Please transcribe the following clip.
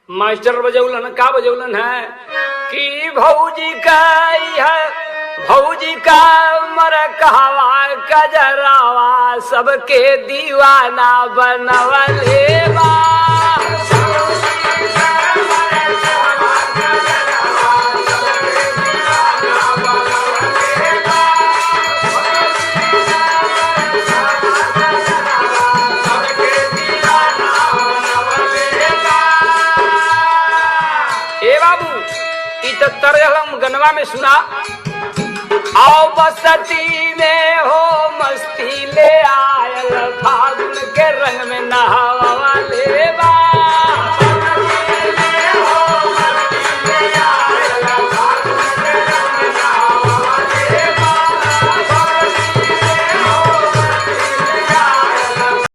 master बजौलन का बजौलन है कि भौजी का है भौजी का मर कहवा कजरावा सबके दीवाना बनवले बा तरहलम गनवा में सुना आओ बसती में हो मस्ती ले आयल फागु